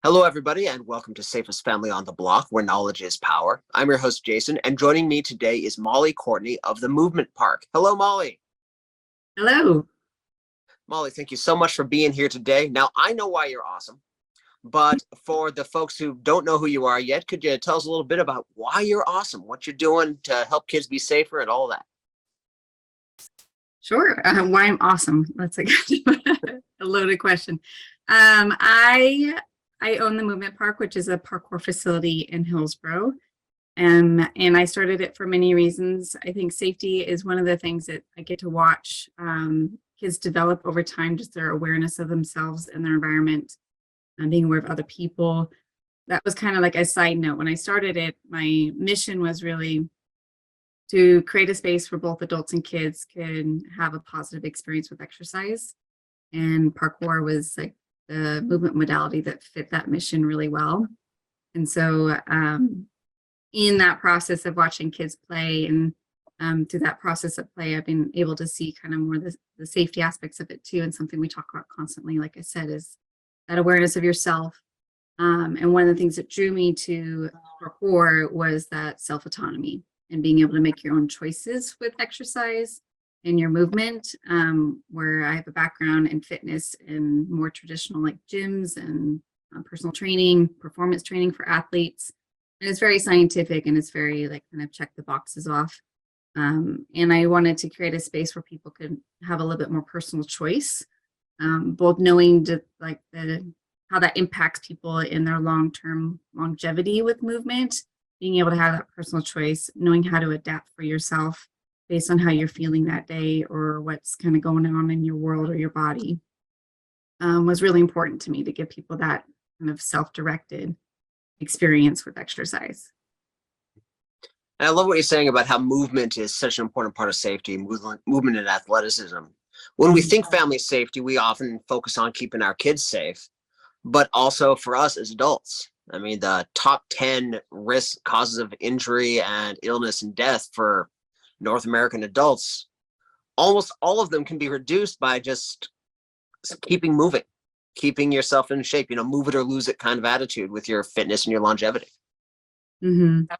Hello, everybody, and welcome to Safest Family on the Block, where knowledge is power. I'm your host, Jason, and joining me today is Molly Courtney of the Movement Park. Hello, Molly. Hello. Molly, thank you so much for being here today. Now, I know why you're awesome, but for the folks who don't know who you are yet, could you tell us a little bit about why you're awesome, what you're doing to help kids be safer and all that? Sure. Why I'm awesome. That's a a loaded question. I own the Movement Park, which is a parkour facility in Hillsboro. And I started it for many reasons. I think safety is one of the things that I get to watch kids develop over time, just their awareness of themselves and their environment and being aware of other people. That was kind of like a side note. When I started it, my mission was really to create a space where both adults and kids can have a positive experience with exercise. And parkour was like the movement modality that fit that mission really well. And so in that process of watching kids play and through that process of play, I've been able to see kind of more the safety aspects of it too. And something we talk about constantly, like I said, is that awareness of yourself. And one of the things that drew me to parkour was that self-autonomy and being able to make your own choices with exercise and your movement, where I have a background in fitness and more traditional like gyms and personal training, performance training for athletes. And it's very scientific and it's very like kind of check the boxes off. And I wanted to create a space where people could have a little bit more personal choice, both knowing how that impacts people in their long-term longevity with movement, being able to have that personal choice, knowing how to adapt for yourself based on how you're feeling that day or what's kind of going on in your world or your body, was really important to me to give people that kind of self-directed experience with exercise. And I love what you're saying about how movement is such an important part of safety, movement and athleticism. When we think family safety, we often focus on keeping our kids safe, but also for us as adults. I mean, the top 10 risk causes of injury and illness and death for North American adults, almost all of them can be reduced by just keeping moving, keeping yourself in shape, move it or lose it kind of attitude with your fitness and your longevity. Mm-hmm.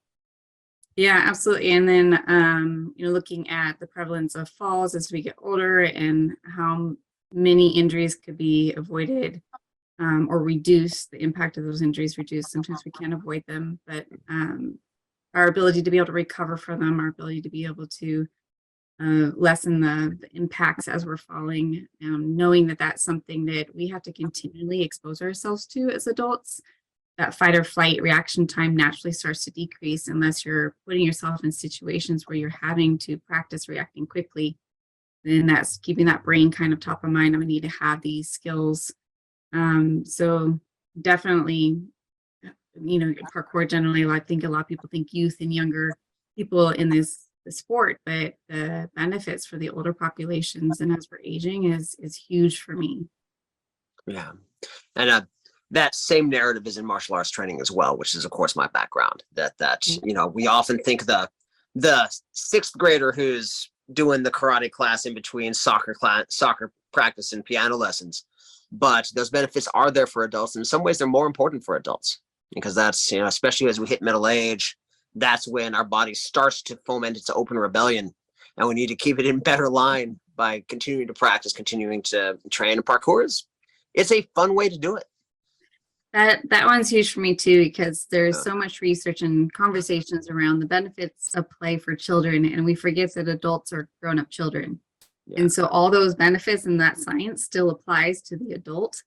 Yeah, absolutely. And then, looking at the prevalence of falls as we get older and how many injuries could be avoided or reduce, the impact of those injuries reduced. Sometimes we can't avoid them, but our ability to be able to recover from them, our ability to be able to lessen the impacts as we're falling, knowing that that's something that we have to continually expose ourselves to as adults. That fight or flight reaction time naturally starts to decrease unless you're putting yourself in situations where you're having to practice reacting quickly. Then that's keeping that brain kind of top of mind. I need to have these skills. So definitely, parkour generally, I think a lot of people think youth and younger people in the sport, but the benefits for the older populations and as we're aging is huge for me. Yeah. And that same narrative is in martial arts training as well, which is of course my background. We often think the sixth grader who's doing the karate class in between soccer practice and piano lessons, but those benefits are there for adults. In some ways they're more important for adults because that's, especially as we hit middle age, that's when our body starts to foment its open rebellion, and we need to keep it in better line by continuing to practice, continuing to train. And parkour it's a fun way to do it. That one's huge for me too, because there's so much research and conversations around the benefits of play for children, and we forget that adults are grown-up children. Yeah. And so all those benefits and that science still applies to the adult.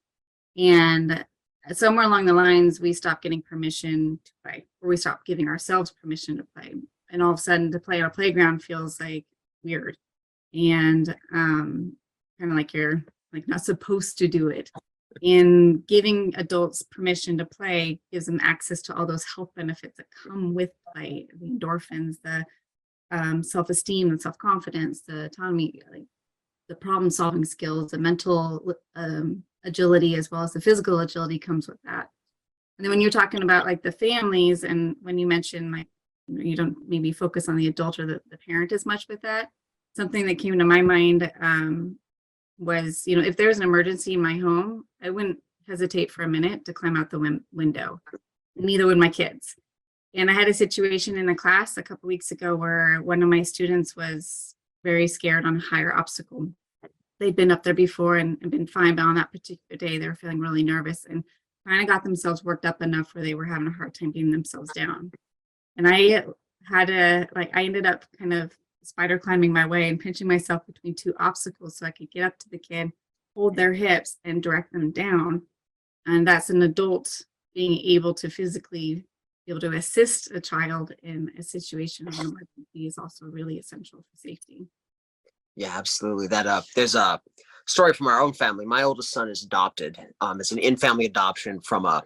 And somewhere along the lines, we stop getting permission to play, or we stop giving ourselves permission to play. And all of a sudden, to play on a playground feels like weird and kind of like you're like not supposed to do it. And giving adults permission to play gives them access to all those health benefits that come with play, the endorphins, the self-esteem and self-confidence, the autonomy, like the problem-solving skills, the mental agility, as well as the physical agility comes with that. And then when you're talking about like the families, and when you mention like you don't maybe focus on the adult or the parent as much with that, something that came to my mind was, if there's an emergency in my home, I wouldn't hesitate for a minute to climb out the window. Neither would my kids. And I had a situation in a class a couple weeks ago where one of my students was very scared on a higher obstacle. They'd been up there before and been fine, but on that particular day, they were feeling really nervous and kind of got themselves worked up enough where they were having a hard time getting themselves down. And I ended up kind of spider climbing my way and pinching myself between two obstacles so I could get up to the kid, hold their hips, and direct them down. And that's an adult being able to physically be able to assist a child in a situation of emergency is also really essential for safety. Yeah, absolutely. There's a story from our own family. My oldest son is adopted. It's an in-family adoption from a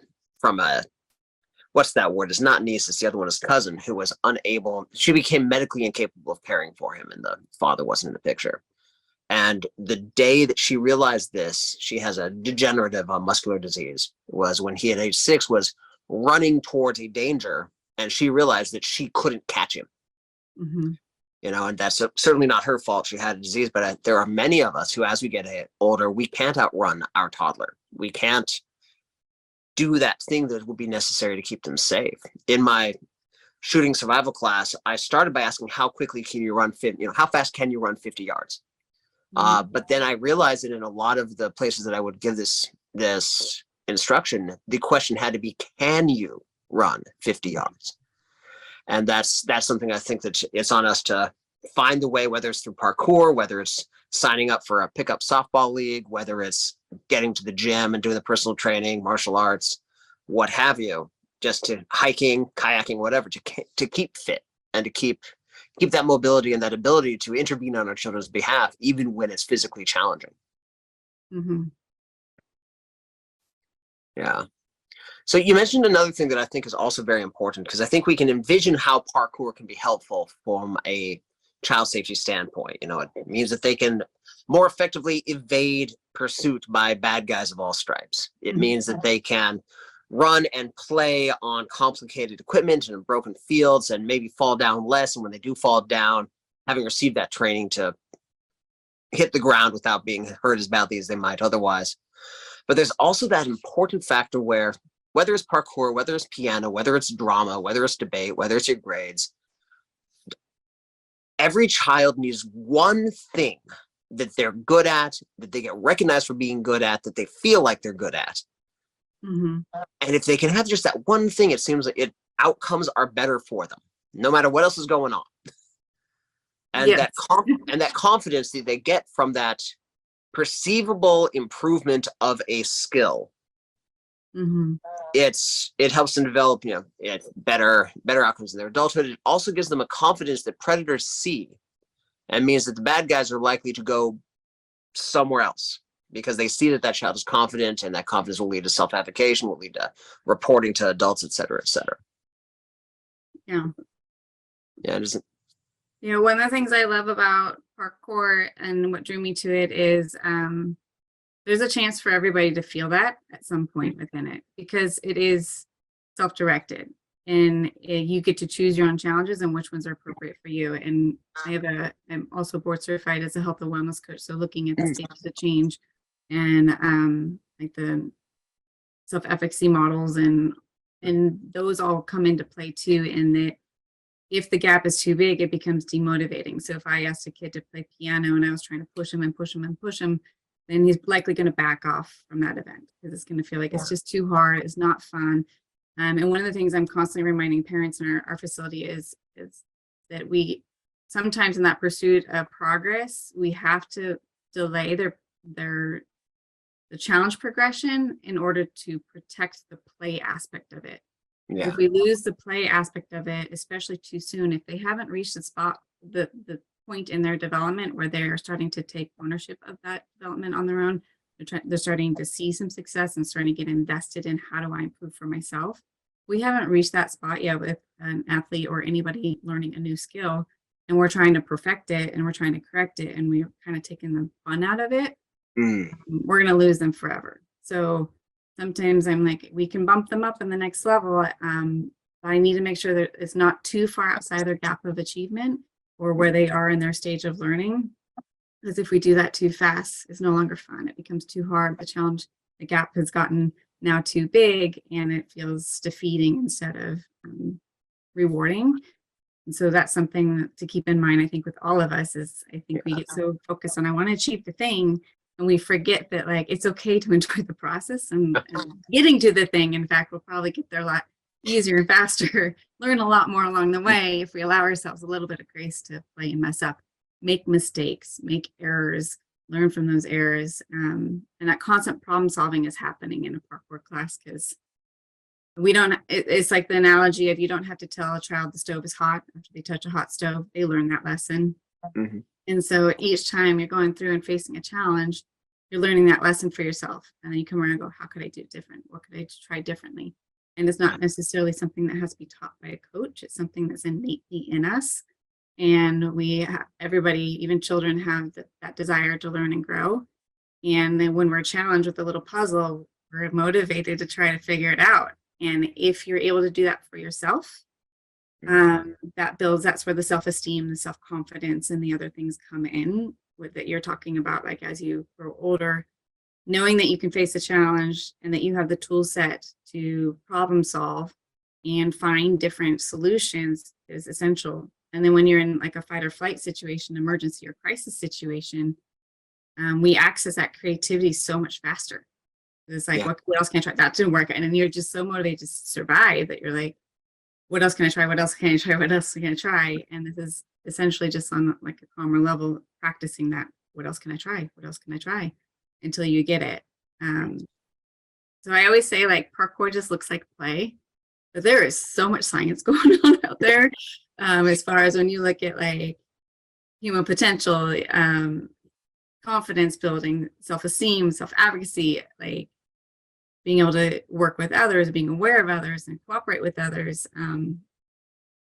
what's that word? It's not niece, it's the other one, is cousin, who was unable. She became medically incapable of caring for him, and the father wasn't in the picture. And the day that she realized this, she has a degenerative muscular disease, was when he at age 6 was running towards a danger, and she realized that she couldn't catch him. Mm-hmm. And that's certainly not her fault. She had a disease, but there are many of us who, as we get older, we can't outrun our toddler. We can't do that thing that would be necessary to keep them safe. In my shooting survival class, I started by asking, how quickly can you run how fast can you run 50 yards? But then I realized that in a lot of the places that I would give this instruction, the question had to be, can you run 50 yards? And that's something I think that it's on us to find the way, whether it's through parkour, whether it's signing up for a pickup softball league, whether it's getting to the gym and doing the personal training, martial arts, what have you, just to hiking, kayaking, whatever, to keep fit and to keep that mobility and that ability to intervene on our children's behalf, even when it's physically challenging. Mm-hmm. Yeah. So you mentioned another thing that I think is also very important, because I think we can envision how parkour can be helpful from a child safety standpoint. It means that they can more effectively evade pursuit by bad guys of all stripes. It means that they can run and play on complicated equipment and broken fields and maybe fall down less. And when they do fall down, having received that training to hit the ground without being hurt as badly as they might otherwise. But there's also that important factor where, whether it's parkour, whether it's piano, whether it's drama, whether it's debate, whether it's your grades, every child needs one thing that they're good at, that they get recognized for being good at, that they feel like they're good at. Mm-hmm. And if they can have just that one thing, it seems like outcomes are better for them, no matter what else is going on. And Yes. that confidence that they get from that perceivable improvement of a skill, Mm-hmm. it helps them develop better outcomes in their adulthood. It also gives them a confidence that predators see, and means that the bad guys are likely to go somewhere else, because they see that child is confident, and that confidence will lead to self-advocation, will lead to reporting to adults, et cetera, et cetera. Yeah. Yeah, it isn't. One of the things I love about parkour and what drew me to it is there's a chance for everybody to feel that at some point within it, because it is self-directed, and you get to choose your own challenges and which ones are appropriate for you. And I'm also board certified as a health and wellness coach. So looking at the stages of change and like the self-efficacy models and those all come into play too, in that if the gap is too big, it becomes demotivating. So if I asked a kid to play piano and I was trying to push him and push him and push him, then he's likely going to back off from that event, because it's going to feel like it's just too hard. It's not fun. And one of the things I'm constantly reminding parents in our facility is that we sometimes, in that pursuit of progress, we have to delay the challenge progression in order to protect the play aspect of it. Yeah. If we lose the play aspect of it, especially too soon, if they haven't reached the point in their development where they're starting to take ownership of that development on their own, they're starting to see some success and starting to get invested in, how do I improve for myself? We haven't reached that spot yet with an athlete or anybody learning a new skill, and we're trying to perfect it and we're trying to correct it, and we're kind of taking the fun out of it. We're going to lose them forever. So sometimes I'm like, we can bump them up in the next level. But I need to make sure that it's not too far outside their gap of achievement or where they are in their stage of learning. Because if we do that too fast, it's no longer fun. It becomes too hard. The challenge the gap has gotten now too big and it feels defeating instead of rewarding. And so that's something to keep in mind, I think, with all of us is I think we get so focused on, I want to achieve the thing. And we forget that like, it's okay to enjoy the process and getting to the thing. In fact, we'll probably get there a lot easier and faster, learn a lot more along the way if we allow ourselves a little bit of grace to play and mess up, make mistakes, make errors, learn from those errors. And that constant problem solving is happening in a parkour class because we don't, it's like the analogy of you don't have to tell a child the stove is hot after they touch a hot stove. They learn that lesson. Mm-hmm. And so each time you're going through and facing a challenge, you're learning that lesson for yourself. And then you come around and go, how could I do it different? What could I try differently? And it's not necessarily something that has to be taught by a coach. It's something that's innately in us. And everybody, even children, have that desire to learn and grow. And then when we're challenged with a little puzzle, we're motivated to try to figure it out. And if you're able to do that for yourself, that's where the self-esteem, the self-confidence, and the other things come in with that you're talking about, like as you grow older, knowing that you can face a challenge and that you have the tool set to problem solve and find different solutions is essential. And then when you're in like a fight or flight situation, emergency or crisis situation, we access that creativity so much faster. It's like, what else can I try? That didn't work. And then you're just so motivated to survive that you're like, what else can I try? What else can I try? What else can I try? And this is essentially just on like a calmer level, practicing that. What else can I try? What else can I try? Until you get it. So I always say like parkour just looks like play, but there is so much science going on out there. As far as when you look at like human potential, confidence building, self-esteem, self-advocacy, like being able to work with others, being aware of others and cooperate with others.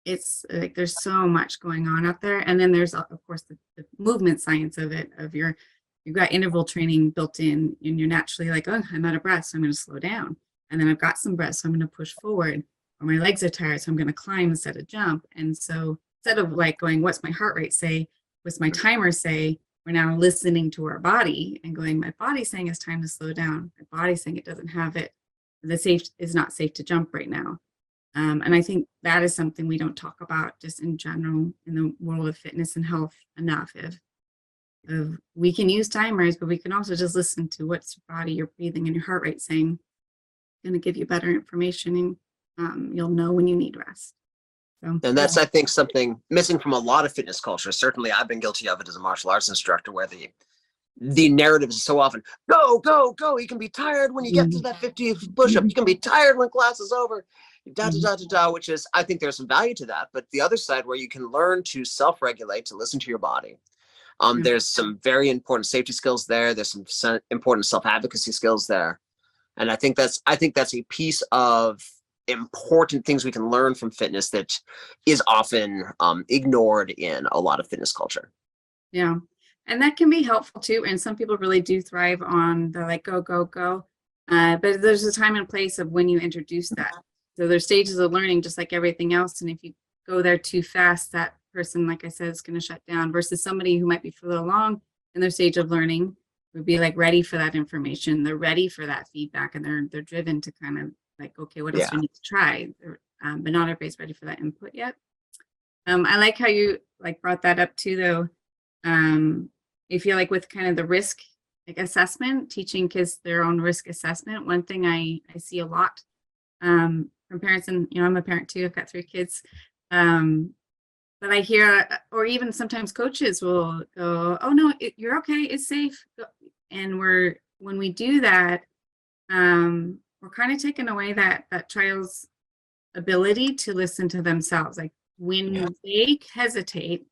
It's like there's so much going on out there. And then there's of course the movement science of it, of you've got interval training built in and you're naturally like, oh, I'm out of breath, so I'm going to slow down. And then I've got some breath, so I'm going to push forward. Or my legs are tired, so I'm going to climb instead of jump. And so instead of like going, what's my heart rate say? What's my timer say? We're now listening to our body and going, my body's saying it's time to slow down. My body's saying it doesn't have it. The safe is not safe to jump right now. And I think that is something we don't talk about just in general in the world of fitness and health enough. Of we can use timers, but we can also just listen to what's your body, your breathing, and your heart rate saying. Going to give you better information, and you'll know when you need rest. So, and that's, I think, something missing from a lot of fitness culture. Certainly, I've been guilty of it as a martial arts instructor, where the narrative is so often, go, go, go. You can be tired when you get to that 50th push-up. You can be tired when class is over. Which is, I think there's some value to that. But the other side where you can learn to self-regulate, to listen to your body. There's some very important safety skills there. There's some important self-advocacy skills there. And I think that's a piece of important things we can learn from fitness that is often ignored in a lot of fitness culture. Yeah. And that can be helpful too. And some people really do thrive on the like, go, go, go. But there's a time and place of when you introduce that. So there's stages of learning, just like everything else. And if you go there too fast, that person, like I said, is going to shut down versus somebody who might be further along in their stage of learning would be like ready for that information. They're ready for that feedback and they're driven to kind of like, okay, what else do I need to try? But not everybody's ready for that input yet. I like how you like brought that up too, though. I feel like with kind of the risk like assessment, teaching kids their own risk assessment. One thing I see a lot from parents, and I'm a parent too. I've got 3 kids. But I hear, or even sometimes coaches will go, "Oh no, you're okay. It's safe." And when we do that, we're kind of taking away that child's ability to listen to themselves. Like when they hesitate,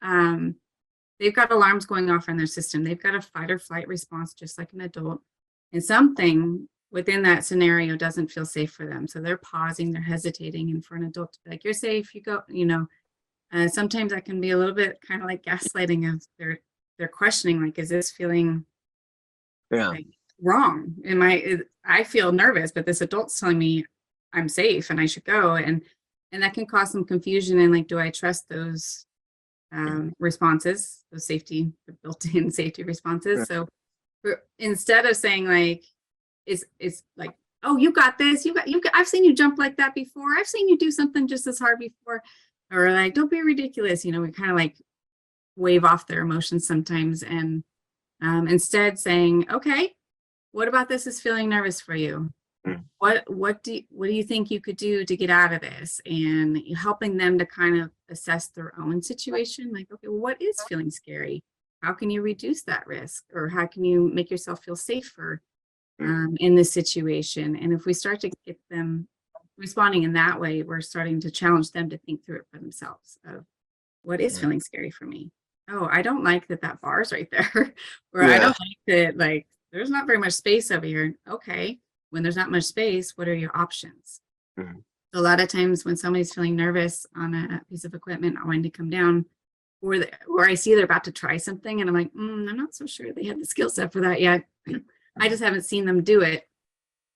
they've got alarms going off in their system. They've got a fight or flight response, just like an adult. And something within that scenario doesn't feel safe for them. So they're pausing, they're hesitating. And for an adult to be like, "You're safe, you go," sometimes that can be a little bit kind of like gaslighting of they're questioning, like, is this feeling like wrong? I feel nervous, but this adult's telling me I'm safe and I should go. And that can cause some confusion. And like, do I trust those responses, those built-in safety responses? So instead of saying like, is like, oh, you got this. I've seen you jump like that before. I've seen you do something just as hard before. Or like, don't be ridiculous. You know, we kind of like wave off their emotions sometimes, and instead saying, okay, what about this is feeling nervous for you? Mm. What do you think you could do to get out of this? And helping them to kind of assess their own situation. Like, okay, well, what is feeling scary? How can you reduce that risk? Or how can you make yourself feel safer in this situation? And if we start to get them responding in that way, we're starting to challenge them to think through it for themselves of what is feeling scary for me. Oh, I don't like that bar's right there. Or I Yeah. don't like that, like, there's not very much space over here. Okay, when there's not much space, what are your options? Mhm. A lot of times when somebody's feeling nervous on a piece of equipment, I want to come down, or I see they're about to try something, and I'm like, I'm not so sure they have the skill set for that yet. I just haven't seen them do it.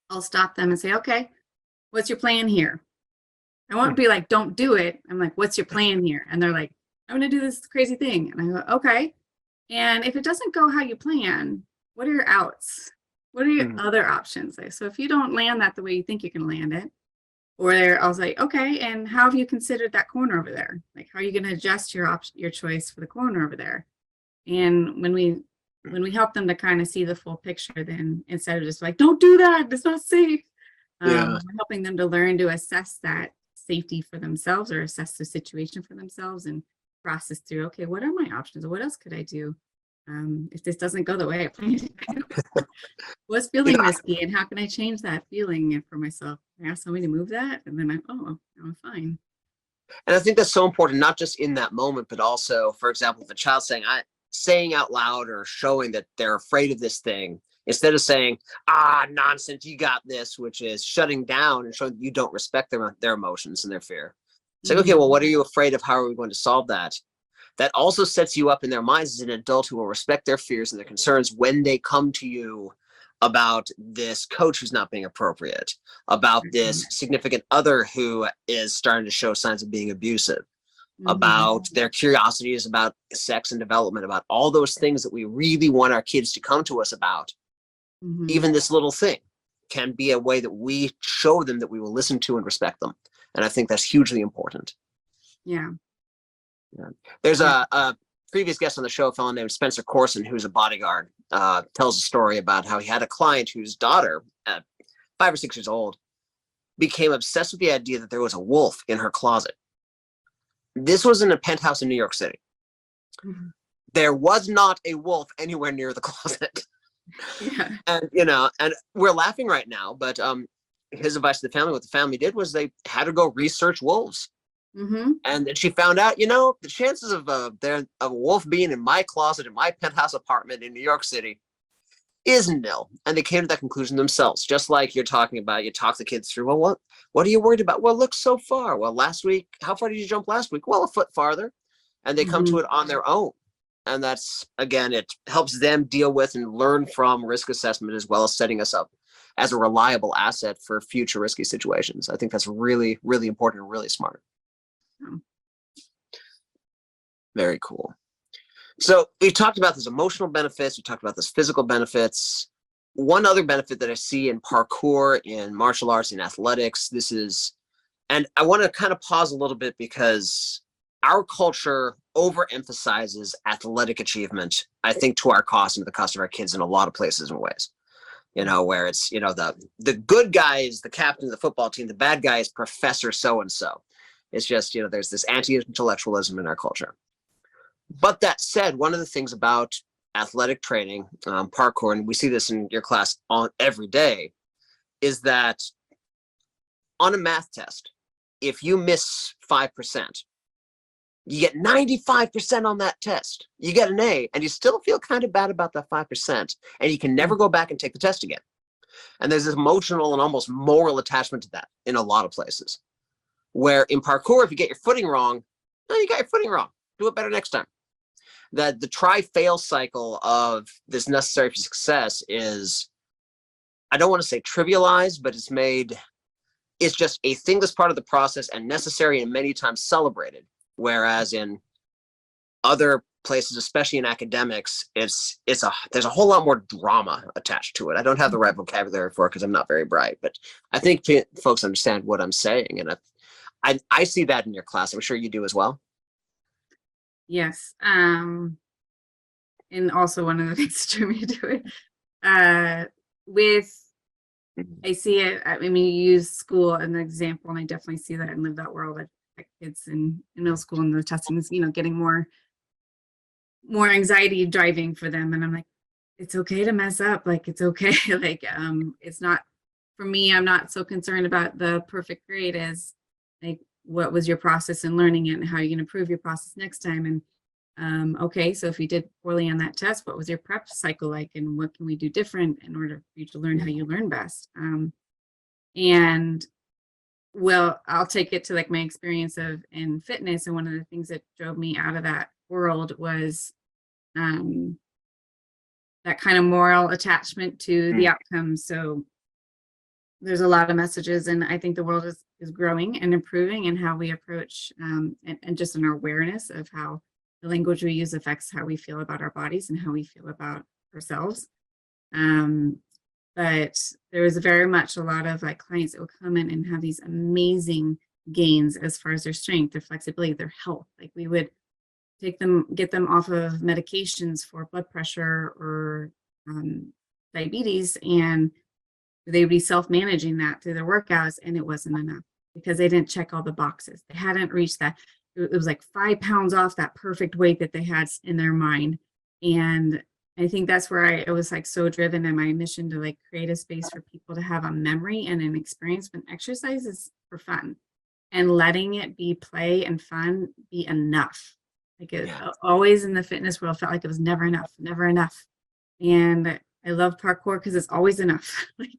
I'll stop them and say, okay, what's your plan here? I won't be like, don't do it. I'm like, what's your plan here? And they're like, I'm going to do this crazy thing. And I go, okay. And if it doesn't go how you plan, what are your outs? What are your other options? Like, so if you don't land that the way you think you can land it, or I was like, okay, and how have you considered that corner over there? Like, how are you going to adjust your choice for the corner over there? And when we help them to kind of see the full picture, then instead of just like, don't do that, it's not safe. Yeah. We're helping them to learn to assess that safety for themselves, or assess the situation for themselves, and process through, okay, what are my options? What else could I do? If this doesn't go the way I planned it to, what's feeling Yeah. risky, and how can I change that feeling for myself? I ask somebody to move that, and then I'm fine. And I think that's so important, not just in that moment, but also, for example, if a child saying out loud or showing that they're afraid of this thing, instead of saying, nonsense, you got this, which is shutting down and showing that you don't respect their emotions and their fear. It's like, okay, well, what are you afraid of? How are we going to solve that? That also sets you up in their minds as an adult who will respect their fears and their concerns when they come to you about this coach who's not being appropriate, about this significant other who is starting to show signs of being abusive, about their curiosities about sex and development, about all those things that we really want our kids to come to us about. Even this little thing can be a way that we show them that we will listen to and respect them. And I think that's hugely important. Yeah. Yeah. There's a previous guest on the show, a fellow named Spencer Corson, who's a bodyguard, tells a story about how he had a client whose daughter, at 5 or 6 years old, became obsessed with the idea that there was a wolf in her closet. This was in a penthouse in New York City. There was not a wolf anywhere near the closet. Yeah. And, and we're laughing right now, but his advice to the family, what the family did was they had to go research wolves. And then she found out, the chances of a wolf being in my closet in my penthouse apartment in New York City is nil. And they came to that conclusion themselves, just like you're talking about. You talk the kids through, well, what are you worried about? Well, look so far. Well, last week, how far did you jump last week? Well, a foot farther. And they come to it on their own. And that's, again, it helps them deal with and learn from risk assessment, as well as setting us up as a reliable asset for future risky situations. I think that's really, really important and really smart. Very cool. So we talked about these emotional benefits. We talked about these physical benefits. One other benefit that I see in parkour, in martial arts, in athletics, and I want to kind of pause a little bit, because our culture overemphasizes athletic achievement, I think, to our cost and to the cost of our kids in a lot of places and ways. Where it's, the good guy is the captain of the football team, the bad guy is Professor so-and-so. It's just, there's this anti-intellectualism in our culture. But that said, one of the things about athletic training, parkour, and we see this in your class every day, is that on a math test, if you miss 5%, you get 95% on that test. You get an A, and you still feel kind of bad about that 5%, and you can never go back and take the test again. And there's this emotional and almost moral attachment to that in a lot of places. Where in parkour, if you get your footing wrong, you got your footing wrong. Do it better next time. That the try-fail cycle of this necessary for success is, I don't want to say trivialized, but it's just a thing that's part of the process and necessary and many times celebrated. Whereas in other places, especially in academics, there's a whole lot more drama attached to it. I don't have the right vocabulary for it because I'm not very bright, but I think folks understand what I'm saying, and I see that in your class. I'm sure you do as well. Yes. And also one of the things that drew me to it, with, I see it, I mean, you use school as an example, and I definitely see that and live that world. Like kids in middle school and the testing is, getting more anxiety driving for them. And I'm like, it's okay to mess up. Like, it's okay. Like, it's not, for me, I'm not so concerned about the perfect grade as like, what was your process in learning it and how you can improve your process next time. And okay, so if you did poorly on that test, what was your prep cycle like, and what can we do different in order for you to learn how you learn best? And well, I'll take it to like my experience in fitness, and one of the things that drove me out of that world was that kind of moral attachment to the outcome. So there's a lot of messages, and I think the world is growing and improving in how we approach and just in our awareness of how the language we use affects how we feel about our bodies and how we feel about ourselves. But there was very much a lot of like clients that would come in and have these amazing gains as far as their strength, their flexibility, their health. Like we would get them off of medications for blood pressure or diabetes, and they would be self-managing that through their workouts, and it wasn't enough because they didn't check all the boxes. They hadn't reached that. It was like 5 pounds off that perfect weight that they had in their mind. And I think that's where I was like so driven in my mission to like create a space for people to have a memory and an experience when exercise is for fun, and letting it be play and fun be enough. Like it always in the fitness world felt like it was never enough, never enough. And I love parkour because it's always enough. Like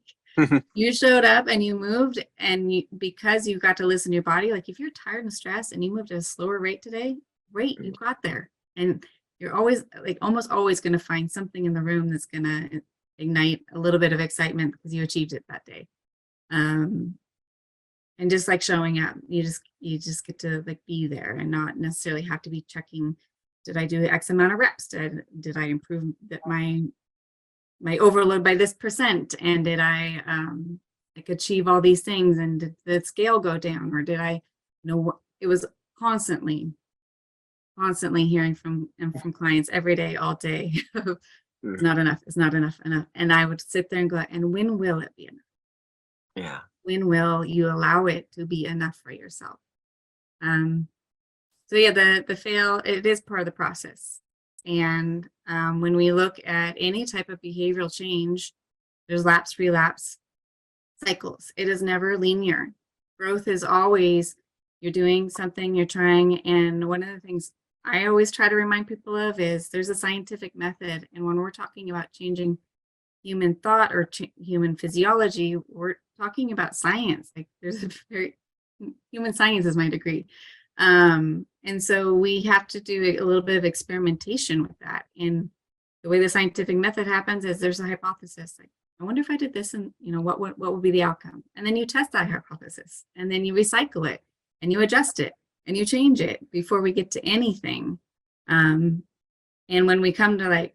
you showed up and you moved, and because you got to listen to your body, like if you're tired and stressed and you moved at a slower rate today, great, you got there. And you're always like almost always going to find something in the room that's going to ignite a little bit of excitement because you achieved it that day. And just like showing up, you just get to like be there and not necessarily have to be checking, did I do X amount of reps? Did I improve that my overload by this percent? And did I like achieve all these things? And did the scale go down? Or did I it was constantly hearing from clients every day, all day. It's not enough. It's not enough. And I would sit there and go, and when will it be enough? Yeah. When will you allow it to be enough for yourself? So yeah, the fail, it is part of the process. And when we look at any type of behavioral change, there's lapse, relapse cycles. It is never linear. Growth is always, you're doing something, you're trying. And one of the things I always try to remind people of is there's a scientific method. And when we're talking about changing human thought or human physiology, we're talking about science. Like there's a very, human science is my degree. And so we have to do a little bit of experimentation with that. And the way the scientific method happens is there's a hypothesis. Like, I wonder if I did this, and what would be the outcome? And then you test that hypothesis, and then you recycle it, and you adjust it, and you change it before we get to anything. And when we come to like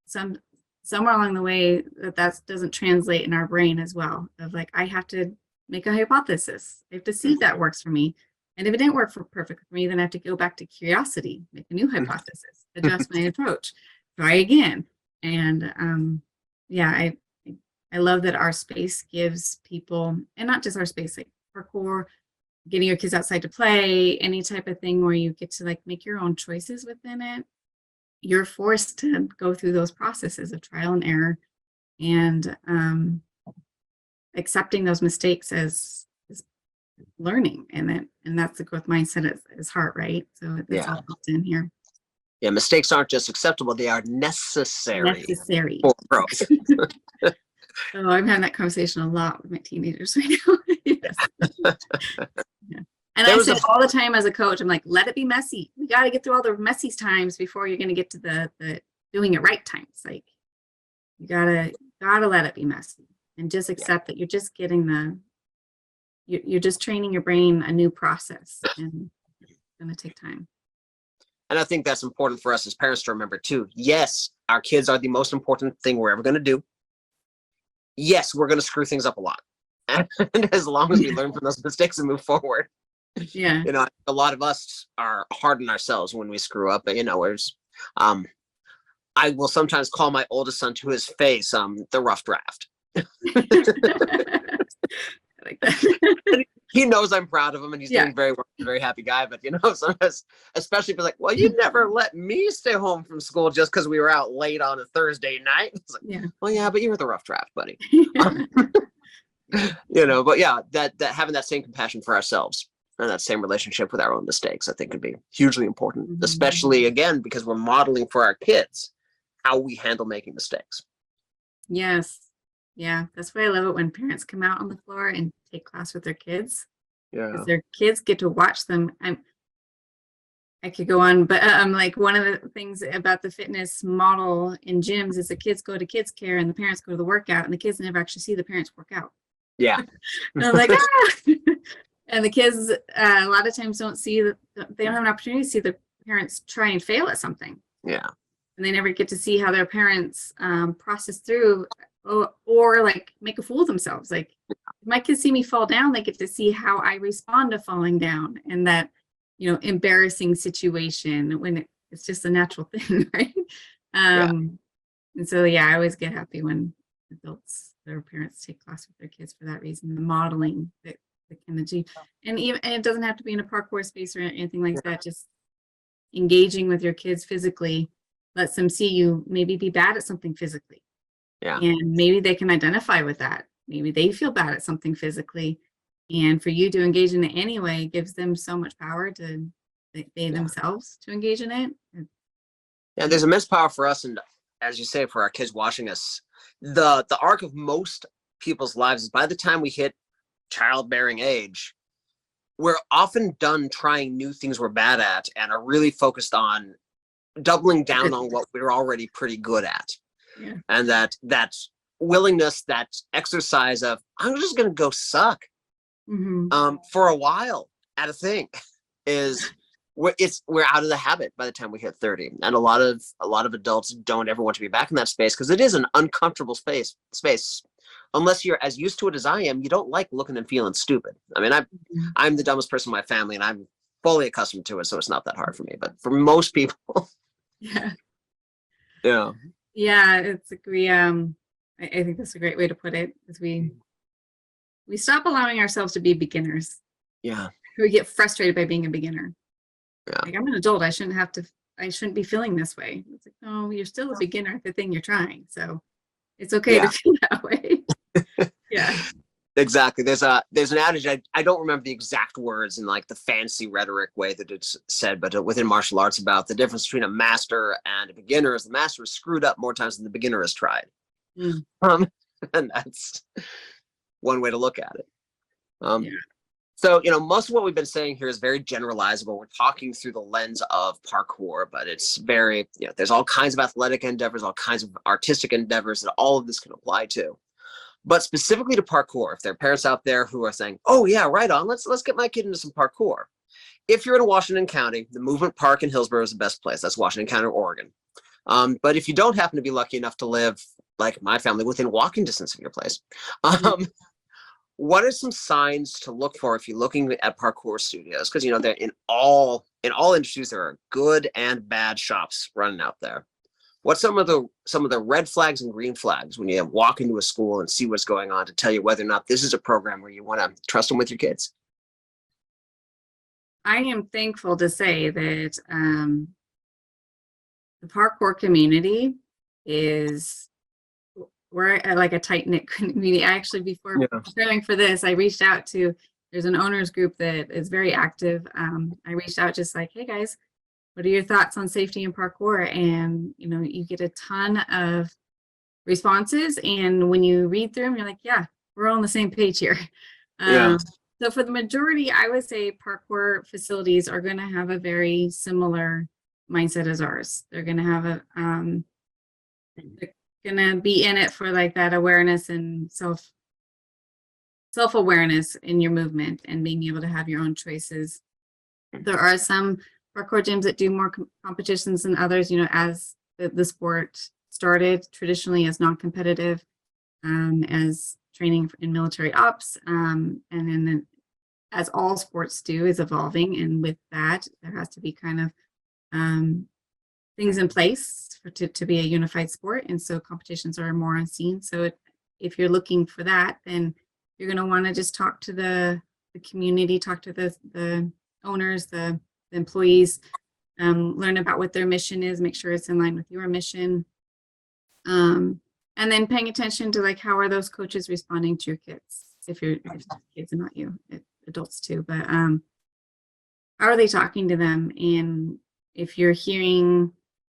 somewhere along the way that doesn't translate in our brain as well, of like, I have to make a hypothesis. I have to see if that works for me. And if it didn't work perfect for me, then I have to go back to curiosity, make a new hypothesis, adjust my approach, try again. And yeah, I love that our space gives people, and not just our space, like parkour, getting your kids outside to play, any type of thing where you get to like make your own choices within it. You're forced to go through those processes of trial and error, and accepting those mistakes as learning, and that's the growth mindset is heart, right? So it's all built in here. Yeah, mistakes aren't just acceptable, they are necessary for growth. Oh, I'm having that conversation a lot with my teenagers right now. Yes. Yeah. And I say all the time as a coach, I'm like, let it be messy. We got to get through all the messy times before you're going to get to the doing it right times. Like you gotta let it be messy, and just accept that you're just getting you're just training your brain a new process, and it's going to take time. And I think that's important for us as parents to remember too. Yes, our kids are the most important thing we're ever going to do. Yes, we're going to screw things up a lot. And as long as we learn from those mistakes and move forward, Yeah. a lot of us are hard on ourselves when we screw up. But um, I will sometimes call my oldest son to his face, the rough draft. I like that. He knows I'm proud of him and he's Yeah. doing very well. He's a very happy guy. But sometimes, especially if it's like, well, you never let me stay home from school just because we were out late on a Thursday night. It's like, Yeah. well, yeah, but you were the rough draft, buddy. Yeah. But yeah, that having that same compassion for ourselves and that same relationship with our own mistakes, I think could be hugely important, Mhm. especially again, because we're modeling for our kids how we handle making mistakes. Yes. Yeah. That's why I love it when parents come out on the floor and take class with their kids, Yeah. because their kids get to watch them. I could go on, but I'm like, one of the things about the fitness model in gyms is the kids go to kids care and the parents go to the workout, and the kids never actually see the parents work out. Yeah. And I'm like, ah! And the kids a lot of times don't see that, they don't have an opportunity to see the parents try and fail at something. Yeah. And they never get to see how their parents process through or like make a fool of themselves. Like, if my kids see me fall down, they get to see how I respond to falling down, and that, embarrassing situation when it's just a natural thing, right? And so, yeah, I always get happy when adults, their parents take class with their kids for that reason, the modeling that can achieve. And it doesn't have to be in a parkour space or anything like that. Just engaging with your kids physically lets them see you maybe be bad at something physically. Yeah. And maybe they can identify with that. Maybe they feel bad at something physically. And for you to engage in it anyway gives them so much power to they themselves to engage in it. And there's immense power for us, and as you say, for our kids watching us. The arc of most people's lives is by the time we hit childbearing age, we're often done trying new things we're bad at and are really focused on doubling down on what we're already pretty good at. Yeah. And that willingness, that exercise of, I'm just going to go suck for a while at a thing is we're out of the habit by the time we hit 30. And a lot of adults don't ever want to be back in that space because it is an uncomfortable space. Unless you're as used to it as I am, you don't like looking and feeling stupid. I mean, I'm the dumbest person in my family and I'm fully accustomed to it, so it's not that hard for me. But for most people, Yeah. Yeah, It's like I think that's a great way to put it, is we stop allowing ourselves to be beginners. Yeah. We get frustrated by being a beginner. Yeah. Like, I'm an adult, I shouldn't be feeling this way. It's like, no, you're still a beginner at the thing you're trying. So it's okay to feel that way. Yeah. Exactly. There's an adage, I don't remember the exact words in like the fancy rhetoric way that it's said, but within martial arts about the difference between a master and a beginner is the master is screwed up more times than the beginner has tried. And that's one way to look at it. So, most of what we've been saying here is very generalizable. We're talking through the lens of parkour, but it's very, there's all kinds of athletic endeavors, all kinds of artistic endeavors that all of this can apply to. But specifically to parkour, if there are parents out there who are saying, oh yeah, right on, let's get my kid into some parkour. If you're in Washington County, the Movement Park in Hillsboro is the best place. That's Washington County, Oregon. But if you don't happen to be lucky enough to live, like my family, within walking distance of your place, what are some signs to look for if you're looking at parkour studios? Because they're in all industries, there are good and bad shops running out there. What's some of the red flags and green flags when you walk into a school and see what's going on to tell you whether or not this is a program where you want to trust them with your kids? I am thankful to say that the parkour community we're like a tight-knit community. I actually, before preparing for this, I reached out to, there's an owners group that is very active. I reached out just like, hey guys, what are your thoughts on safety and parkour? And, you get a ton of responses. And when you read through them, you're like, yeah, we're all on the same page here. So for the majority, I would say parkour facilities are going to have a very similar mindset as ours. They're going to have they're going to be in it for like that awareness and self-awareness in your movement and being able to have your own choices. There are some parkour gyms that do more competitions than others, you know, as the sport started traditionally as non-competitive, as training in military ops, and then as all sports do, is evolving. And with that, there has to be kind of things in place to be a unified sport. And so competitions are more on scene. So if you're looking for that, then you're going to want to just talk to the community, talk to the owners, the employees, learn about what their mission is, make sure it's in line with your mission. And then paying attention to like, how are those coaches responding to your kids? If kids and not you, adults too, but how are they talking to them? And if you're hearing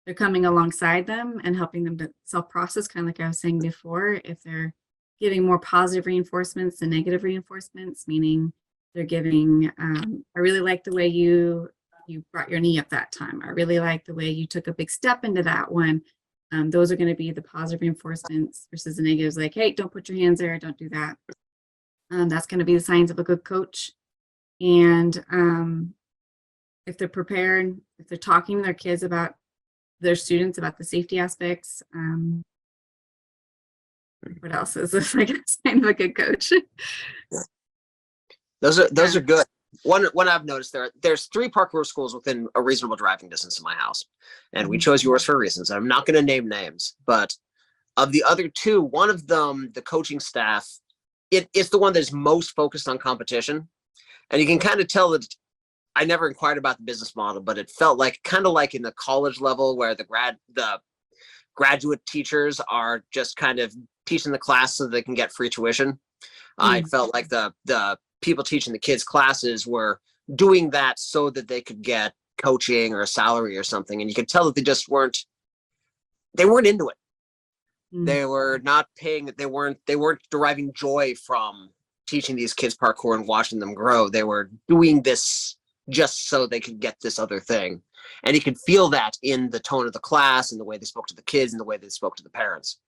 they're coming alongside them and helping them to self-process, kind of like I was saying before, if they're giving more positive reinforcements than negative reinforcements, meaning they're giving, I really like the way you brought your knee up that time. I really like the way you took a big step into that one. Those are going to be the positive reinforcements versus the negatives, like, hey, don't put your hands there, don't do that. That's going to be the signs of a good coach. And if they're prepared, if they're talking to their kids about their students, about the safety aspects, what else is this? Like, sign of a good coach. Those are good. One I've noticed there's 3 parkour schools within a reasonable driving distance of my house, and we chose yours for reasons. I'm not going to name names, but of the other 2, one of them, the coaching staff, it's the one that's most focused on competition, and you can kind of tell that. I never inquired about the business model, but it felt like kind of like in the college level where the graduate teachers are just kind of teaching the class so they can get free tuition. I felt like the people teaching the kids classes were doing that so that they could get coaching or a salary or something. And you could tell that they just weren't into it. They were not paying, they weren't deriving joy from teaching these kids parkour and watching them grow. They were doing this just so they could get this other thing. And you could feel that in the tone of the class and the way they spoke to the kids and the way they spoke to the parents.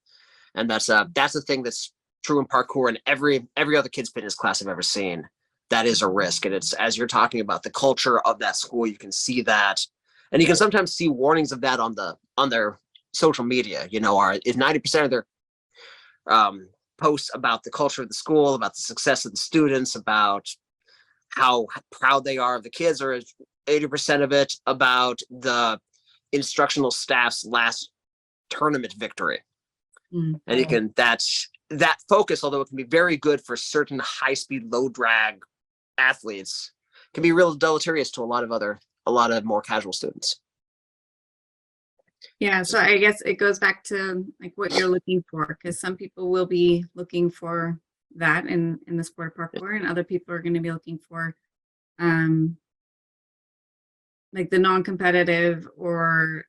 And that's the thing that's true in parkour and every other kids fitness class I've ever seen. That is a risk. And it's, as you're talking about the culture of that school, you can see that. And you can sometimes see warnings of that on their social media, you know, is 90% of their posts about the culture of the school, about the success of the students, about how proud they are of the kids, or 80% of it about the instructional staff's last tournament victory. And you can, that focus, although it can be very good for certain high speed, low drag athletes, can be real deleterious to a lot of more casual students. Yeah, so I guess it goes back to like what you're looking for, because some people will be looking for that in the sport of parkour, and other people are going to be looking for like the non-competitive or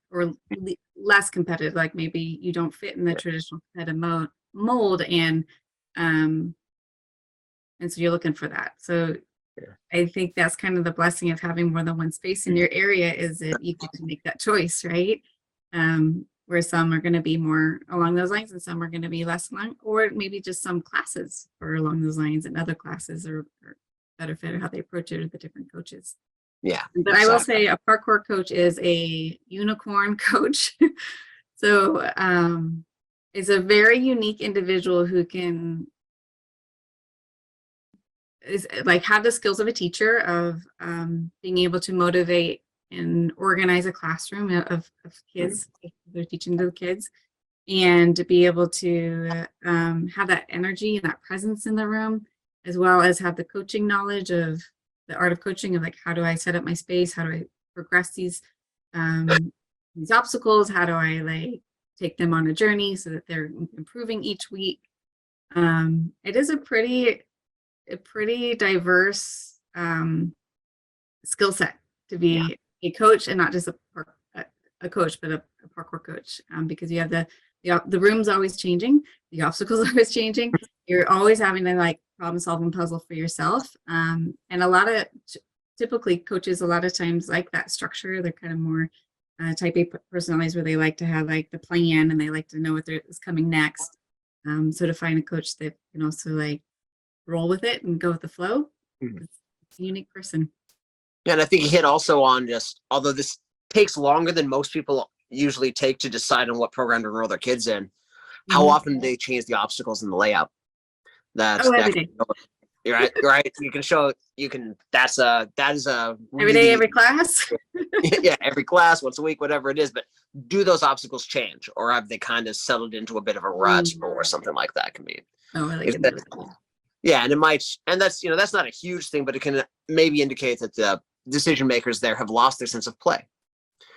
less competitive, like maybe you don't fit in the traditional competitive mold, and so you're looking for that. So I think that's kind of the blessing of having more than one space in your area, is that you get to make that choice, right? Where some are going to be more along those lines and some are going to be less along, or maybe just some classes are along those lines and other classes are better fit how they approach it with the different coaches. Yeah. But exactly. I will say a parkour coach is a unicorn coach. So is a very unique individual who can have the skills of a teacher, of being able to motivate and organize a classroom of kids, if they're teaching to the kids, and to be able to have that energy and that presence in the room, as well as have the coaching knowledge of the art of coaching, of like, how do I set up my space? How do I progress these obstacles? How do I like take them on a journey so that they're improving each week? It is a pretty diverse skill set to be a coach, and not just a coach, but a parkour coach, because you have the room's always changing, the obstacles always changing. You're always having to like problem solving puzzle for yourself, and a lot of typically coaches a lot of times like that structure. They're kind of more type A personalities, where they like to have like the plan and they like to know what is coming next. So to find a coach that can also like roll with it and go with the flow, it's a unique person. Yeah, and I think you hit also on just, although this takes longer than most people usually take to decide on what program to enroll their kids in, how Mhm. often they change the obstacles in the layout. Oh, every That day. you're right. You're right. You can show. You can. That is a Every day, really every class. yeah. Every class, once a week, whatever it is. But do those obstacles change, or have they kind of settled into a bit of a rut, Mm. or something like that can be? Oh, I like If it. that, yeah, and it might, and that's that's not a huge thing, but it can maybe indicate that the decision makers there have lost their sense of play,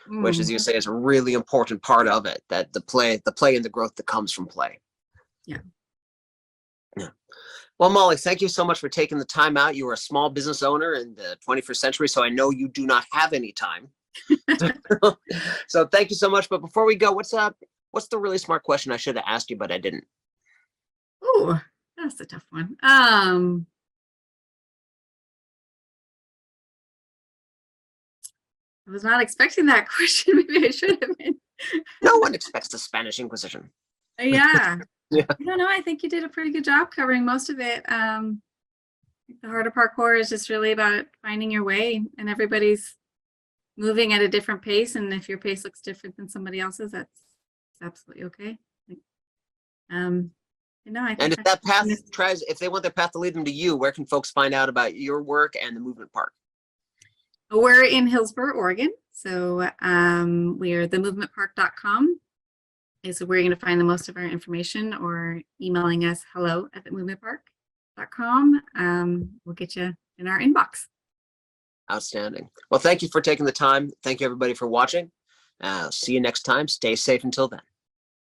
which, as Mm. you say, is a really important part of it. That the play and the growth that comes from play. Yeah. Yeah. Well, Molly, thank you so much for taking the time out. You are a small business owner in the 21st century, so I know you do not have any time. So thank you so much. But before we go, what's the really smart question I should have asked you, but I didn't? Oh, that's a tough one. I was not expecting that question. Maybe I should have been. No one expects the Spanish Inquisition. Yeah. Yeah. I don't know. I think you did a pretty good job covering most of it. The heart of parkour is just really about finding your way, and everybody's moving at a different pace. And if your pace looks different than somebody else's, that's absolutely okay. You know, I And think if that path that's tries, if they want their path to lead them to you, where can folks find out about your work and the movement park? we're in Hillsboro, Oregon. So we're themovementpark.com is where you're going to find the most of our information, or emailing us hello@themovementpark.com. We'll get you in our inbox. Outstanding. Well, thank you for taking the time. Thank you, everybody, for watching. See you next time. Stay safe until then.